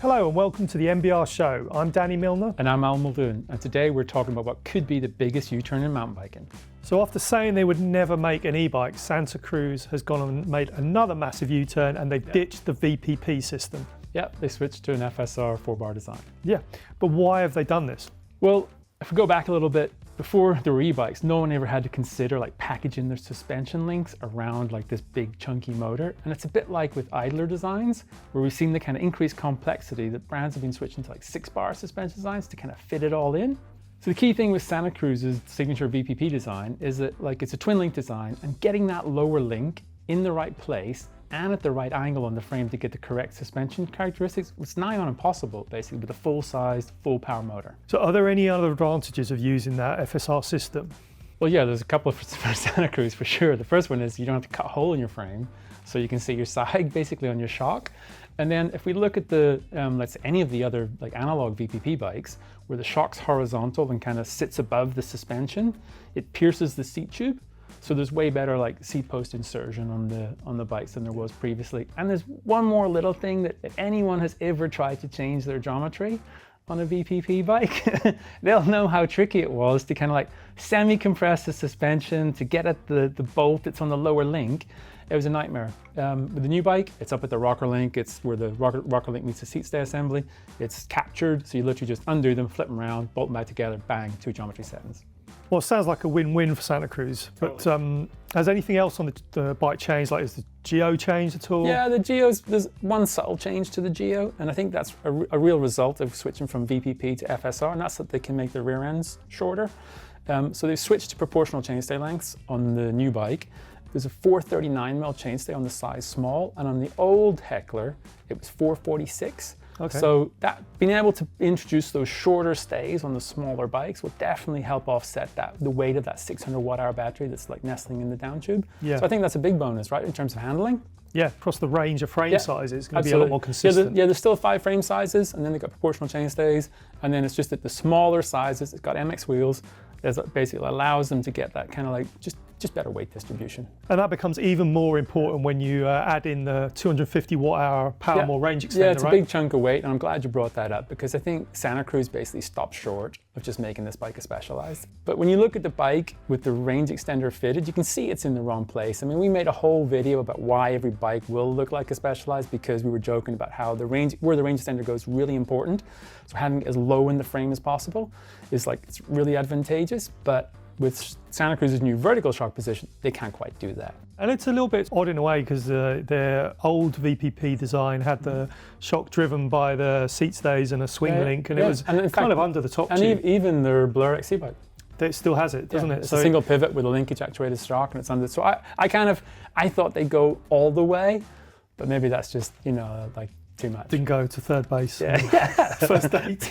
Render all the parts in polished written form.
Hello and welcome to the MBR Show. I'm Danny Milner. And I'm Al Muldoon, and today we're talking about what could be the biggest U-turn in mountain biking. So after saying they would never make an e-bike, Santa Cruz has gone and made another massive U-turn and they've ditched the VPP system. Yeah, they switched to an FSR 4-bar design. Yeah, but why have they done this? Well, if we go back a little bit, before there were e-bikes, no one ever had to consider like packaging their suspension links around like this big chunky motor. And it's a bit like with idler designs, where we've seen the kind of increased complexity that brands have been switching to like 6-bar suspension designs to kind of fit it all in. So the key thing with Santa Cruz's signature VPP design is that like it's a twin link design, and getting that lower link in the right place and at the right angle on the frame to get the correct suspension characteristics, it's nigh on impossible, basically, with a full-sized, full-power motor. So are there any other advantages of using that FSR system? Well, yeah, there's a couple for Santa Cruz for sure. The first one is you don't have to cut a hole in your frame, so you can see your side basically on your shock. And then if we look at the, let's say any of the other like analog VPP bikes, where the shock's horizontal and kind of sits above the suspension, it pierces the seat tube. So there's way better like seat post insertion on the bikes than there was previously. And there's one more little thing that if anyone has ever tried to change their geometry on a VPP bike, they'll know how tricky it was to kind of like semi-compress the suspension to get at the bolt that's on the lower link. It was a nightmare. With the new bike, it's up at the rocker link. It's where the rocker link meets the seat stay assembly. It's captured, so you literally just undo them, flip them around, bolt them back together, bang, 2 geometry settings. Well, it sounds like a win-win for Santa Cruz, but has anything else on the bike changed? Like, is the Geo changed at all? Yeah, the Geo's, there's one subtle change to the Geo, and I think that's a real result of switching from VPP to FSR, and that's that they can make the rear ends shorter. So they've switched to proportional chainstay lengths on the new bike. There's a 439mm chainstay on the size small, and on the old Heckler, it was 446. Okay. So that being able to introduce those shorter stays on the smaller bikes will definitely help offset the weight of that 600 watt-hour battery that's like nestling in the down tube. Yeah. So I think that's a big bonus, right, in terms of handling. Yeah, across the range of frame sizes, it's going to be a lot more consistent. Yeah, there's still 5 frame sizes, and then they've got proportional chainstays, and then it's just that the smaller sizes, it's got MX wheels, that basically allows them to get that kind of like just better weight distribution. And that becomes even more important when you add in the 250 watt-hour power more range extender, Yeah, it's right? a big chunk of weight, and I'm glad you brought that up, because I think Santa Cruz basically stopped short of just making this bike a Specialized. But when you look at the bike with the range extender fitted, you can see it's in the wrong place. I mean, we made a whole video about why every bike will look like a Specialized, because we were joking about how where the range extender goes is really important. So having it as low in the frame as possible is like, it's really advantageous, but with Santa Cruz's new vertical shock position, they can't quite do that. And it's a little bit odd in a way, because their old VPP design had the shock driven by the seat stays and a swing link, and it was kind of under the top tube. And even their Blur XC bike. It still has it, doesn't it? It's a single pivot with a linkage actuated shock, and it's under. So I thought they'd go all the way, but maybe that's just, you know, like too much. Didn't go to third base. Yeah. First date.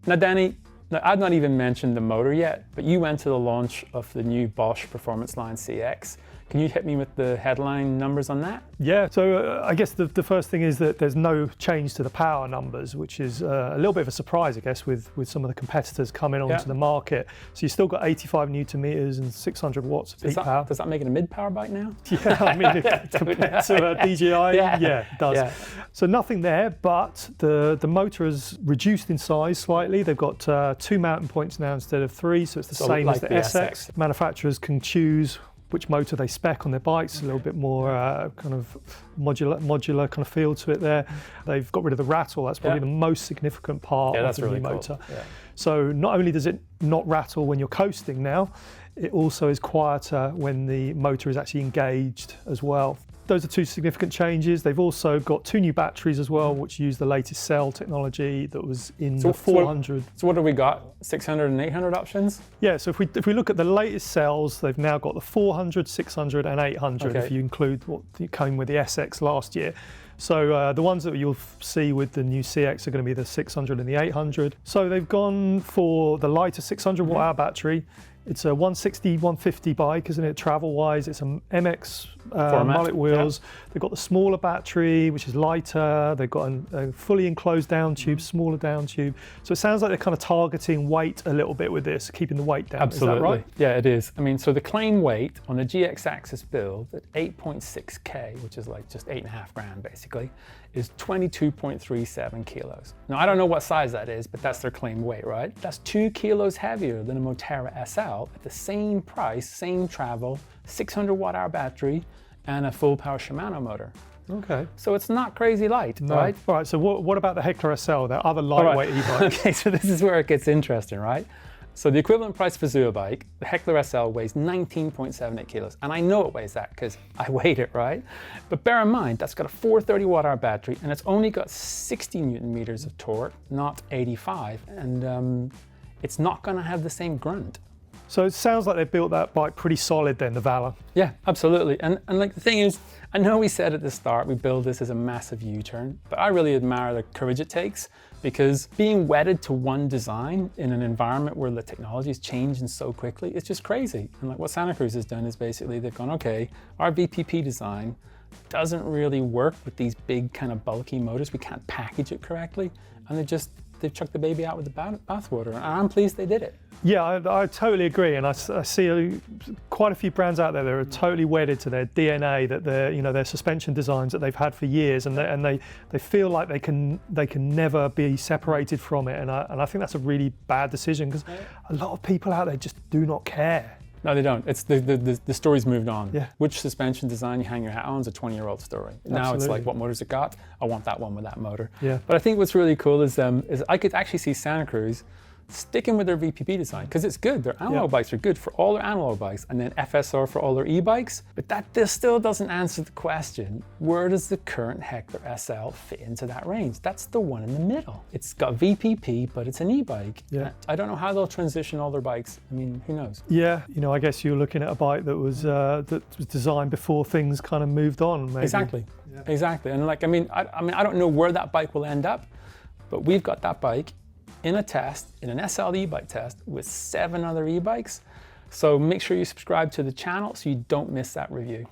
Now, Danny, I've not even mentioned the motor yet, but you went to the launch of the new Bosch Performance Line CX. Can you hit me with the headline numbers on that? Yeah, so I guess the first thing is that there's no change to the power numbers, which is a little bit of a surprise, I guess, with some of the competitors coming onto the market. So you've still got 85 Newton meters and 600 watts of peak power. Does that make it a mid-power bike now? Yeah, I mean, compared to a DJI, yeah, it does. Yeah. So nothing there, but the motor has reduced in size slightly. They've got 2 mounting points now instead of 3, so it's the same as the SX. Manufacturers can choose which motor they spec on their bikes, a little bit more kind of modular kind of feel to it there. They've got rid of the rattle. That's probably the most significant part of the new motor. Yeah. So not only does it not rattle when you're coasting now, it also is quieter when the motor is actually engaged as well. Those are 2 significant changes. They've also got 2 new batteries as well, which use the latest cell technology that was in the 400. So what have we got? 600 and 800 options? Yeah, so if we look at the latest cells, they've now got the 400, 600 and 800, if you include what came with the SX last year. So the ones that you'll see with the new CX are going to be the 600 and the 800. So they've gone for the lighter 600 watt-hour battery. It's a 160, 150 bike, isn't it, travel-wise? It's a MX mullet wheels. They've got the smaller battery, which is lighter. They've got a fully enclosed down tube, smaller down tube. So it sounds like they're kind of targeting weight a little bit with this, keeping the weight down. Absolutely. Is that right? Yeah, it is. I mean, so the claim weight on the GX Axis build at 8.6K, which is like just 8.5 grand basically, is 22.37 kilos. Now, I don't know what size that is, but that's their claimed weight, right? That's 2 kilos heavier than a Moterra SL at the same price, same travel, 600 watt-hour battery, and a full power Shimano motor. Okay. So it's not crazy light, right? All right, so what about the Heckler SL, that other lightweight e-bike? Okay, so this is where it gets interesting, right? So the equivalent price for Zua bike, the Heckler SL weighs 19.78 kilos. And I know it weighs that because I weighed it, right? But bear in mind, that's got a 430 watt-hour battery and it's only got 60 Newton meters of torque, not 85. And it's not gonna have the same grunt. So it sounds like they built that bike pretty solid then, the Vala. Yeah, absolutely. And like the thing is, I know we said at the start, we build this as a massive U-turn, but I really admire the courage it takes, because being wedded to one design in an environment where the technology is changing so quickly, it's just crazy. And like what Santa Cruz has done is basically they've gone, okay, our VPP design doesn't really work with these big kind of bulky motors. We can't package it correctly. And they've chucked the baby out with the bathwater. And I'm pleased they did it. Yeah, I totally agree, and I see quite a few brands out there that are totally wedded to their DNA, that their suspension designs that they've had for years, and they feel like they can never be separated from it, and I think that's a really bad decision, because a lot of people out there just do not care. No, they don't. It's the story's moved on. Yeah. Which suspension design you hang your hat on is a 20-year-old story. Absolutely. Now it's like, what motor's it got? I want that one with that motor. Yeah. But I think what's really cool is I could actually see Santa Cruz sticking with their VPP design, because it's good. Their analog bikes are good for all their analog bikes, and then FSR for all their e-bikes. But this still doesn't answer the question, where does the current Heckler SL fit into that range? That's the one in the middle. It's got VPP, but it's an e-bike. Yeah. I don't know how they'll transition all their bikes. I mean, who knows? Yeah, I guess you're looking at a bike that was designed before things kind of moved on, maybe. Exactly. Yeah. Exactly. And like, I don't know where that bike will end up, but we've got that bike in a test, in an SL e-bike test with 7 other e-bikes. So make sure you subscribe to the channel so you don't miss that review.